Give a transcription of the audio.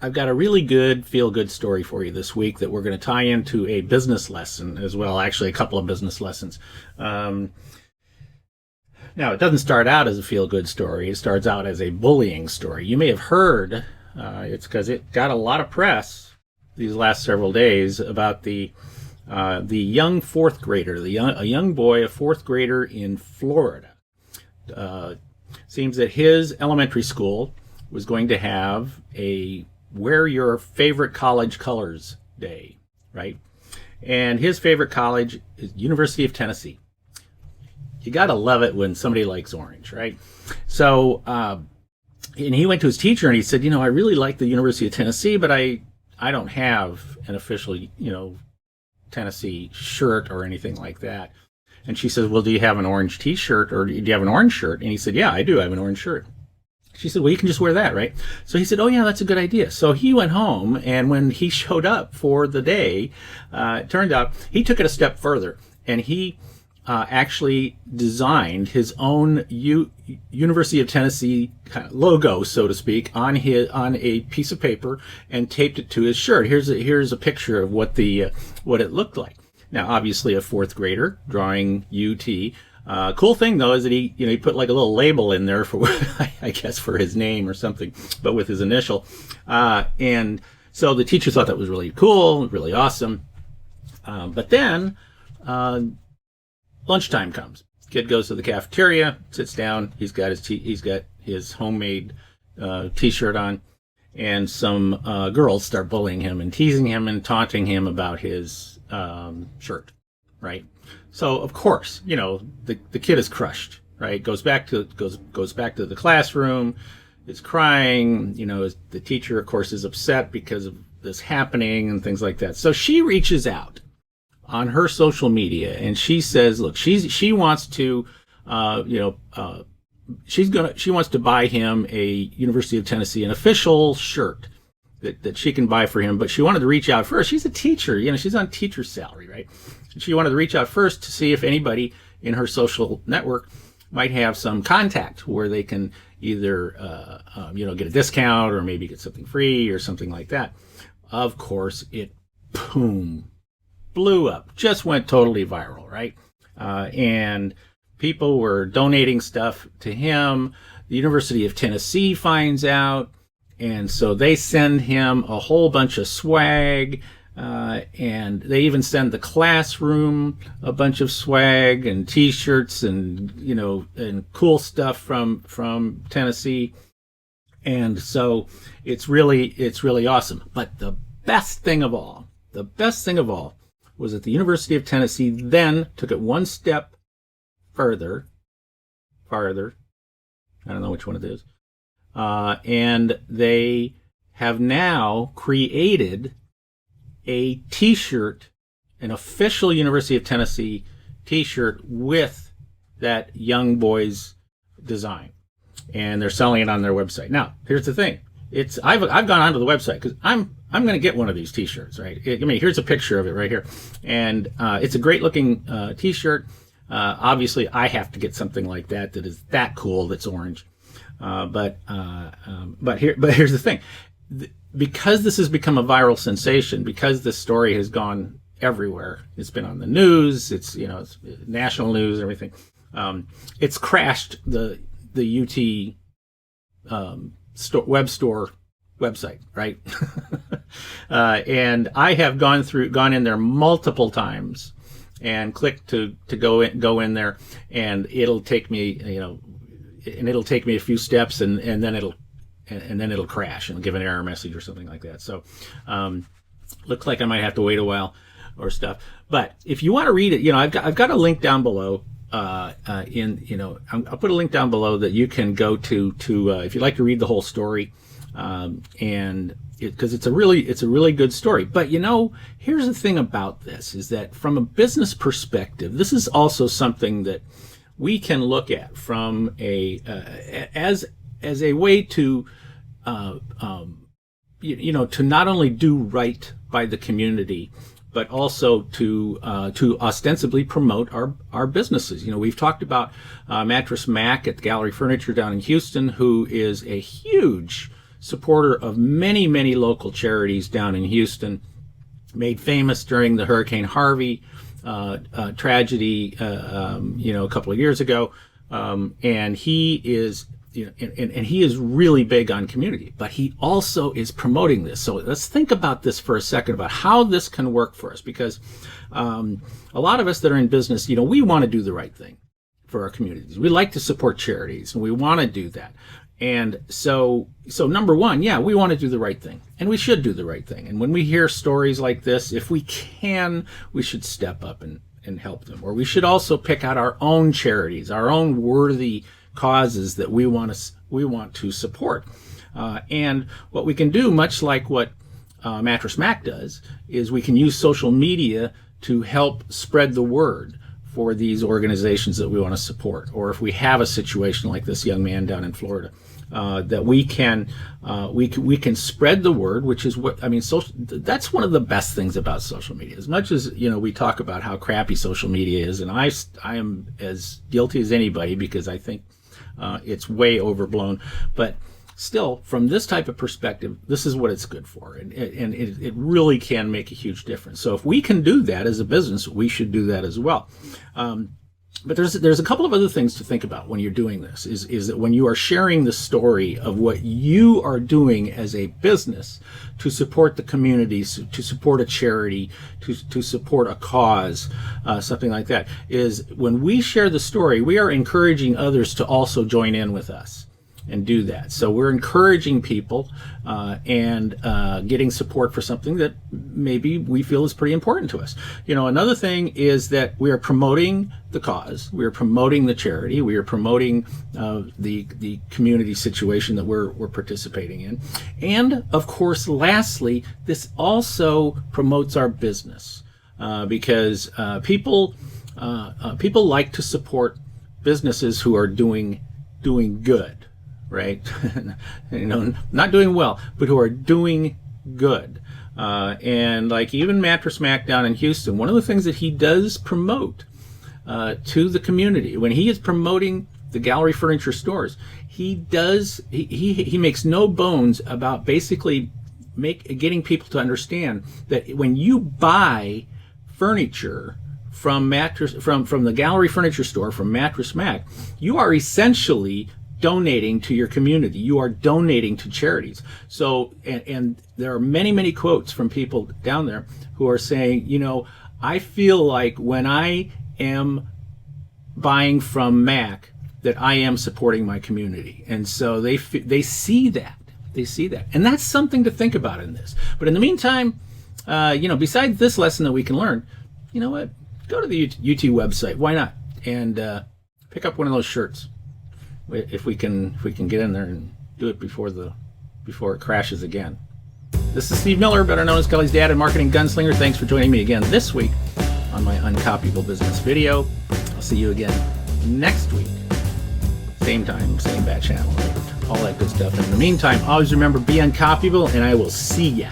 I've got a really good feel-good story for you this week that we're going to tie into a business lesson as well. Actually, a couple of business lessons. Now, it doesn't start out as a feel-good story. It starts out as a bullying story. You may have heard, it's because it got a lot of press these last several days about the young fourth grader, a young boy, a fourth grader in Florida. Seems that his elementary school was going to have a wear your favorite college colors day, right? And his favorite college is University of Tennessee. You gotta love it when somebody likes orange, right? So, and he went to his teacher and he said, I really like the University of Tennessee, but I don't have an official, Tennessee shirt or anything like that. And she says, well, do you have an orange t-shirt or do you have an orange shirt? And he said, yeah, I do. I have an orange shirt. She said, well, you can just wear that, right? So he said, oh, yeah, that's a good idea. So he went home, and when he showed up for the day, it turned out he took it a step further, and he actually designed his own University of Tennessee kind of logo, so to speak, on a piece of paper and taped it to his shirt. Here's a picture of what it looked like. Now, obviously, a fourth grader drawing UT. Cool thing though is that he put like a little label in there for I guess for his name or something, but with his initial. And so the teacher thought that was really cool, really awesome. But then lunchtime comes. Kid goes to the cafeteria, sits down. He's got his homemade T-shirt on, and some girls start bullying him and teasing him and taunting him about his shirt, right? So of course, the kid is crushed, right? Goes back to the classroom, is crying. The teacher, of course, is upset because of this happening and things like that. So she reaches out on her social media and she says, look, she wants to, she wants to buy him a University of Tennessee, an official shirt that she can buy for him, but she wanted to reach out first. She's a teacher, she's on teacher salary, right? She wanted to reach out first to see if anybody in her social network might have some contact where they can either, get a discount or maybe get something free or something like that. Of course, it blew up, just went totally viral, right? And people were donating stuff to him. The University of Tennessee finds out, and so they send him a whole bunch of swag. And they even send the classroom a bunch of swag and T-shirts and and cool stuff from Tennessee, and so it's really awesome. But the best thing of all was that the University of Tennessee then took it one step farther. I don't know which one it is, and they have now created a T-shirt, an official University of Tennessee T-shirt with that young boy's design, and they're selling it on their website. Now, here's the thing: I've gone onto the website because I'm going to get one of these T-shirts, right? Here's a picture of it right here, and it's a great looking T-shirt. Obviously, I have to get something like that is that cool, that's orange. But here's the thing. Because this has become a viral sensation, because this story has gone everywhere, it's been on the news, it's national news, everything. It's crashed the UT web store website, right? And I have gone in there multiple times and clicked to go in there, and it'll take me a few steps, and then it'll crash and give an error message or something like that. So, looks like I might have to wait a while or stuff. But if you want to read it, I've got a link down below. I'll put a link down below that you can go to if you'd like to read the whole story, and because it's a really good story. But here's the thing about this is that from a business perspective, this is also something that we can look at from as a way to to not only do right by the community, but also to ostensibly promote our businesses. We've talked about Mattress Mac at the Gallery Furniture down in Houston, who is a huge supporter of many, many local charities down in Houston, made famous during the Hurricane Harvey tragedy, a couple of years ago. And he is, and he is really big on community, but he also is promoting this. So let's think about this for a second, about how this can work for us, because a lot of us that are in business, we want to do the right thing for our communities. We like to support charities, and we want to do that. And so number one, yeah, we want to do the right thing, and we should do the right thing. And when we hear stories like this, if we can, we should step up and help them. Or we should also pick out our own charities, our own worthy causes that we want to support. And what we can do, much like what Mattress Mac does, is we can use social media to help spread the word for these organizations that we want to support. Or if we have a situation like this young man down in Florida, that we can spread the word, which is what I mean. That's one of the best things about social media. As much as we talk about how crappy social media is, and I am as guilty as anybody, because I think it's way overblown. But still, from this type of perspective, this is what it's good for, and it really can make a huge difference. So if we can do that as a business, we should do that as well. But there's a couple of other things to think about when you're doing this, is that when you are sharing the story of what you are doing as a business to support the communities, to support a charity, to support a cause, something like that, is when we share the story, we are encouraging others to also join in with us and do that. So we're encouraging people and getting support for something that maybe we feel is pretty important to us. Another thing is that we are promoting the cause, we are promoting the charity, we are promoting the community situation that we're participating in. And of course, lastly, this also promotes our business because people like to support businesses who are doing good. Right? Not doing well, but who are doing good. And like even Mattress Mac down in Houston, one of the things that he does promote to the community, when he is promoting the gallery furniture stores, he makes no bones about basically getting people to understand that when you buy furniture from the gallery furniture store, from Mattress Mac, you are essentially donating to your community. You are donating to charities. So, and there are many, many quotes from people down there who are saying, I feel like when I am buying from Mac, that I am supporting my community. And so they see that. They see that. And that's something to think about in this. But in the meantime, besides this lesson that we can learn, you know what? Go to the UT website. Why not? And pick up one of those shirts. If we can get in there and do it before it crashes again. This is Steve Miller, better known as Kelly's dad and marketing gunslinger. Thanks for joining me again this week on my Uncopyable Business video. I'll see you again next week. Same time, same bat channel, all that good stuff. And in the meantime, always remember, be uncopyable, and I will see ya.